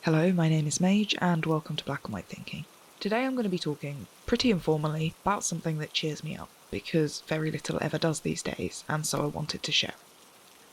Hello, my name is Mage, and welcome to Black and White Thinking. Today I'm going to be talking pretty informally about something that cheers me up, because very little ever does these days, and so I wanted to share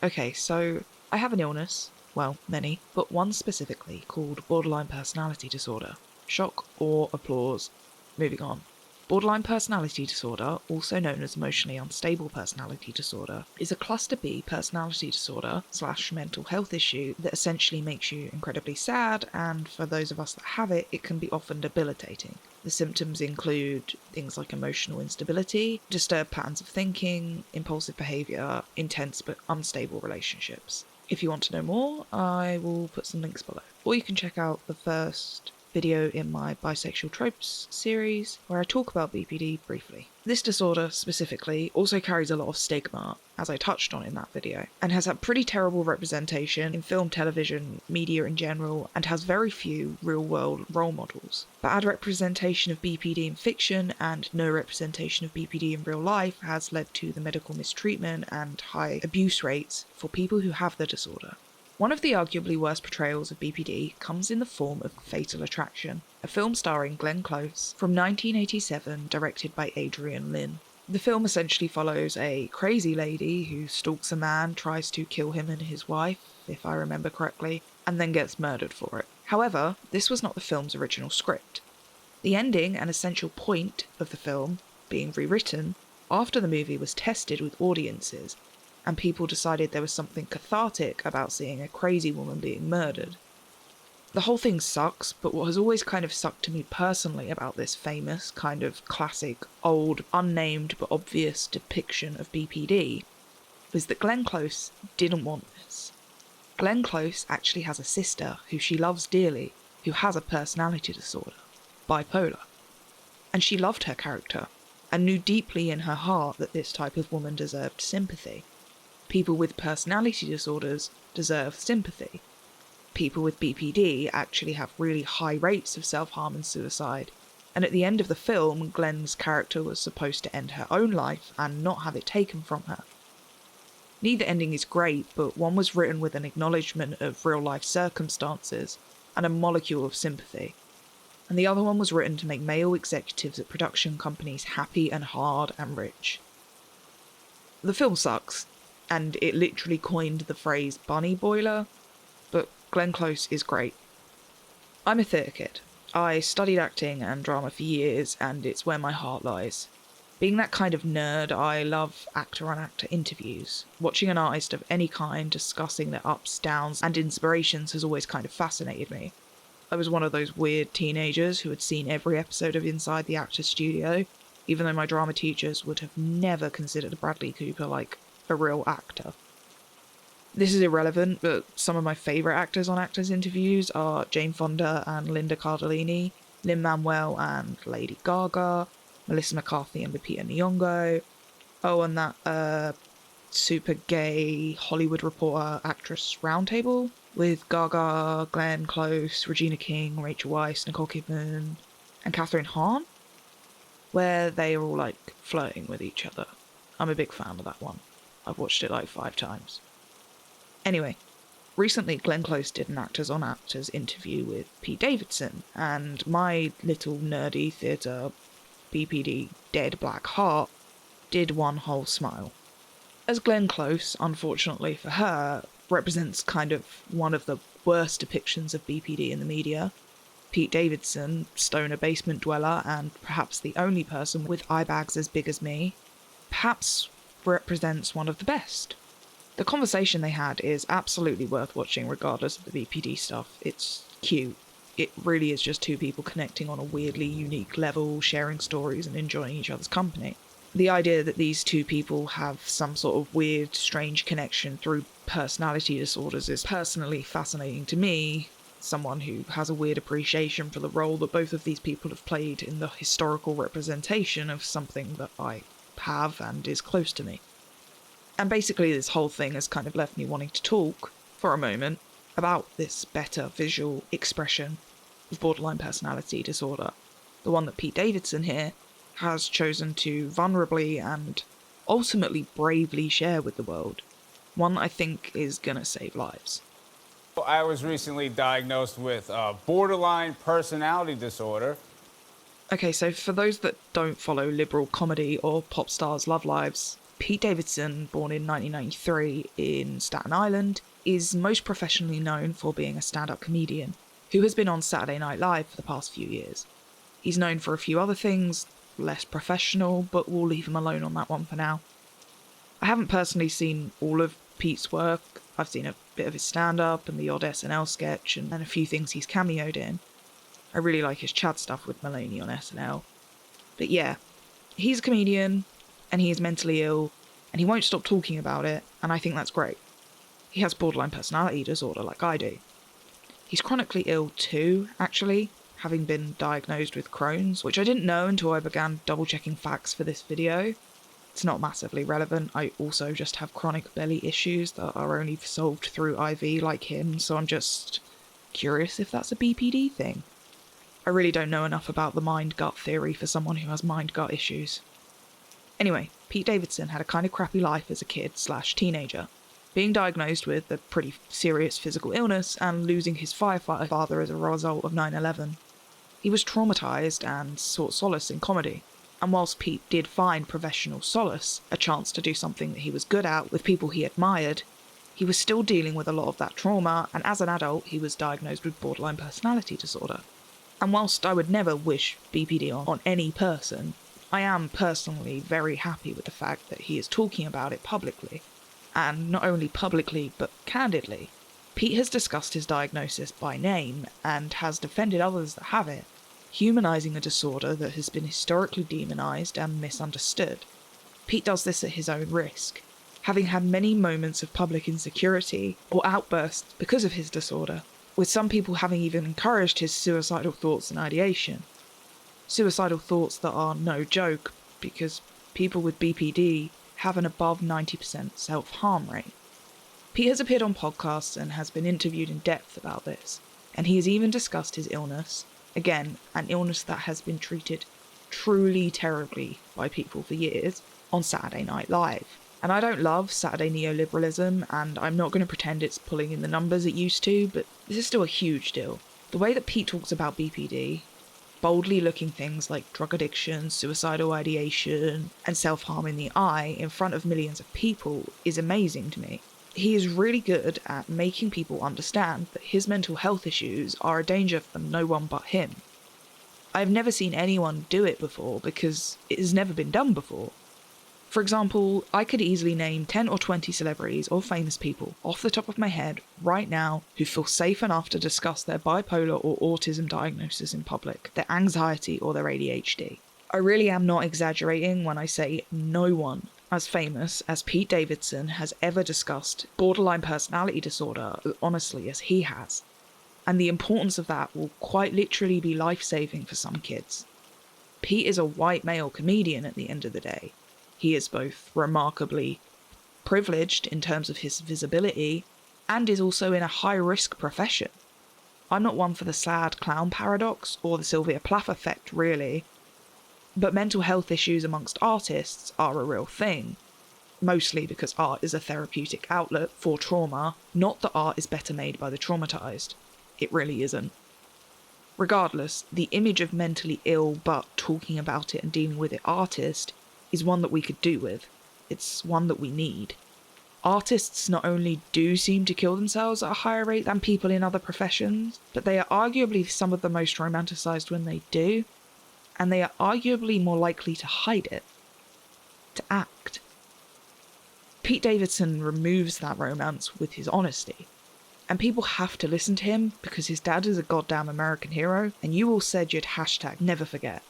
it. Okay, so I have an illness, well, many, but one specifically called borderline personality disorder. Shock or applause. Moving on. Borderline personality disorder, also known as emotionally unstable personality disorder, is a cluster B personality disorder / mental health issue that essentially makes you incredibly sad, and for those of us that have it, it can be often debilitating. The symptoms include things like emotional instability, disturbed patterns of thinking, impulsive behaviour, intense but unstable relationships. If you want to know more, I will put some links below. Or you can check out the first video in my Bisexual Tropes series, where I talk about BPD briefly. This disorder, specifically, also carries a lot of stigma, as I touched on in that video, and has had pretty terrible representation in film, television, media in general, and has very few real-world role models. Bad representation of BPD in fiction and no representation of BPD in real life has led to the medical mistreatment and high abuse rates for people who have the disorder. One of the arguably worst portrayals of BPD comes in the form of Fatal Attraction, a film starring Glenn Close from 1987, directed by Adrian Lyne. The film essentially follows a crazy lady who stalks a man, tries to kill him and his wife, if I remember correctly, and then gets murdered for it. However, this was not the film's original script. The ending and essential point of the film being rewritten after the movie was tested with audiences, and people decided there was something cathartic about seeing a crazy woman being murdered. The whole thing sucks, but what has always kind of sucked to me personally about this famous, kind of classic, old, unnamed but obvious depiction of BPD is that Glenn Close didn't want this. Glenn Close actually has a sister who she loves dearly, who has a personality disorder, bipolar. And she loved her character, and knew deeply in her heart that this type of woman deserved sympathy. People with personality disorders deserve sympathy. People with BPD actually have really high rates of self-harm and suicide, and at the end of the film, Glenn's character was supposed to end her own life and not have it taken from her. Neither ending is great, but one was written with an acknowledgement of real-life circumstances and a molecule of sympathy, and the other one was written to make male executives at production companies happy and hard and rich. The film sucks, and it literally coined the phrase bunny boiler, but Glenn Close is great. I'm a theatre kid. I studied acting and drama for years, and it's where my heart lies. Being that kind of nerd, I love actor-on-actor interviews. Watching an artist of any kind discussing their ups, downs, and inspirations has always kind of fascinated me. I was one of those weird teenagers who had seen every episode of Inside the Actors Studio, even though my drama teachers would have never considered Bradley Cooper like a real actor. This is irrelevant, but some of my favourite actors on actors interviews are Jane Fonda and Linda Cardellini, Lin-Manuel and Lady Gaga, Melissa McCarthy and Lupita Nyong'o, and that super gay Hollywood Reporter actress roundtable with Gaga, Glenn Close, Regina King, Rachel Weisz, Nicole Kidman, and Catherine Hahn, where they are all like flirting with each other. I'm a big fan of that one. I've watched it like 5 times. Anyway, recently Glenn Close did an Actors on Actors interview with Pete Davidson, and my little nerdy theatre BPD dead black heart did one whole smile. As Glenn Close, unfortunately for her, represents kind of one of the worst depictions of BPD in the media, Pete Davidson, stoner basement dweller and perhaps the only person with eye bags as big as me, perhaps represents one of the best. The conversation they had is absolutely worth watching regardless of the BPD stuff. It's cute. It really is just two people connecting on a weirdly unique level, sharing stories and enjoying each other's company. The idea that these two people have some sort of weird, strange connection through personality disorders is personally fascinating to me, someone who has a weird appreciation for the role that both of these people have played in the historical representation of something that I have and is close to me. And basically this whole thing has kind of left me wanting to talk, for a moment, about this better visual expression of borderline personality disorder, the one that Pete Davidson here has chosen to vulnerably and ultimately bravely share with the world, one I think is gonna save lives. I was recently diagnosed with borderline personality disorder. Okay, so for those that don't follow liberal comedy or pop stars' love lives, Pete Davidson, born in 1993 in Staten Island, is most professionally known for being a stand-up comedian who has been on Saturday Night Live for the past few years. He's known for a few other things, less professional, but we'll leave him alone on that one for now. I haven't personally seen all of Pete's work. I've seen a bit of his stand-up and the odd SNL sketch and a few things he's cameoed in. I really like his Chad stuff with Mulaney on SNL. But yeah, he's a comedian, and he is mentally ill, and he won't stop talking about it, and I think that's great. He has borderline personality disorder like I do. He's chronically ill too, actually, having been diagnosed with Crohn's, which I didn't know until I began double-checking facts for this video. It's not massively relevant. I also just have chronic belly issues that are only solved through IV like him, so I'm just curious if that's a BPD thing. I really don't know enough about the mind-gut theory for someone who has mind-gut issues. Anyway, Pete Davidson had a kind of crappy life as a kid/teenager, being diagnosed with a pretty serious physical illness and losing his firefighter father as a result of 9/11. He was traumatised and sought solace in comedy, and whilst Pete did find professional solace, a chance to do something that he was good at with people he admired, he was still dealing with a lot of that trauma, and as an adult he was diagnosed with borderline personality disorder. And whilst I would never wish BPD on any person, I am personally very happy with the fact that he is talking about it publicly. And not only publicly, but candidly. Pete has discussed his diagnosis by name and has defended others that have it, humanising a disorder that has been historically demonised and misunderstood. Pete does this at his own risk, having had many moments of public insecurity or outbursts because of his disorder, with some people having even encouraged his suicidal thoughts and ideation. Suicidal thoughts that are no joke, because people with BPD have an above 90% self-harm rate. Pete has appeared on podcasts and has been interviewed in depth about this, and he has even discussed his illness, again, an illness that has been treated truly terribly by people for years, on Saturday Night Live. And I don't love Saturday neoliberalism, and I'm not going to pretend it's pulling in the numbers it used to, but this is still a huge deal. The way that Pete talks about BPD, boldly looking things like drug addiction, suicidal ideation, and self-harm in the eye in front of millions of people is amazing to me. He is really good at making people understand that his mental health issues are a danger for no one but him. I've never seen anyone do it before because it has never been done before. For example, I could easily name 10 or 20 celebrities or famous people off the top of my head right now who feel safe enough to discuss their bipolar or autism diagnosis in public, their anxiety or their ADHD. I really am not exaggerating when I say no one as famous as Pete Davidson has ever discussed borderline personality disorder as honestly as he has. And the importance of that will quite literally be life-saving for some kids. Pete is a white male comedian at the end of the day. He is both remarkably privileged in terms of his visibility and is also in a high-risk profession. I'm not one for the sad clown paradox or the Sylvia Plath effect, really, but mental health issues amongst artists are a real thing, mostly because art is a therapeutic outlet for trauma, not that art is better made by the traumatised. It really isn't. Regardless, the image of mentally ill but talking about it and dealing with it artist is one that we could do with. It's one that we need. Artists not only do seem to kill themselves at a higher rate than people in other professions, but they are arguably some of the most romanticised when they do, and they are arguably more likely to hide it, to act. Pete Davidson removes that romance with his honesty, and people have to listen to him because his dad is a goddamn American hero, and you all said you'd #never forget.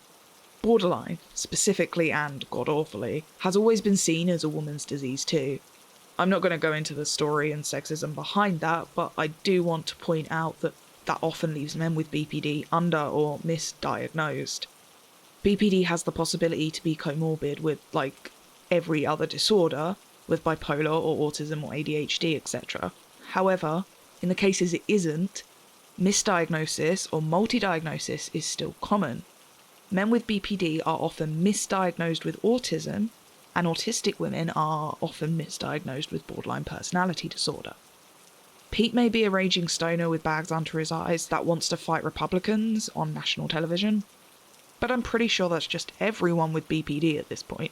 Borderline, specifically and god-awfully, has always been seen as a woman's disease too. I'm not going to go into the story and sexism behind that, but I do want to point out that often leaves men with BPD under or misdiagnosed. BPD has the possibility to be comorbid with, like, every other disorder, with bipolar or autism or ADHD, etc. However, in the cases it isn't, misdiagnosis or multi-diagnosis is still common. Men with BPD are often misdiagnosed with autism, and autistic women are often misdiagnosed with borderline personality disorder. Pete may be a raging stoner with bags under his eyes that wants to fight Republicans on national television, but I'm pretty sure that's just everyone with BPD at this point.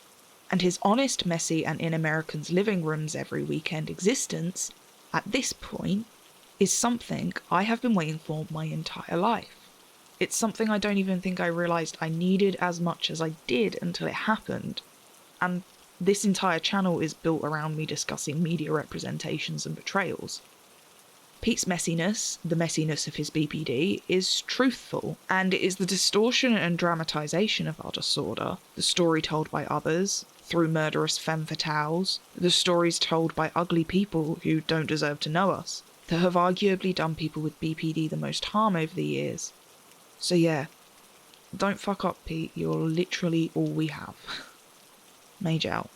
And his honest, messy, and in Americans' living rooms every weekend existence, at this point, is something I have been waiting for my entire life. It's something I don't even think I realised I needed as much as I did until it happened. And this entire channel is built around me discussing media representations and betrayals. Pete's messiness, the messiness of his BPD, is truthful, and it is the distortion and dramatisation of our disorder, the story told by others, through murderous femme fatales, the stories told by ugly people who don't deserve to know us, that have arguably done people with BPD the most harm over the years. So yeah, don't fuck up, Pete, you're literally all we have. Mage out.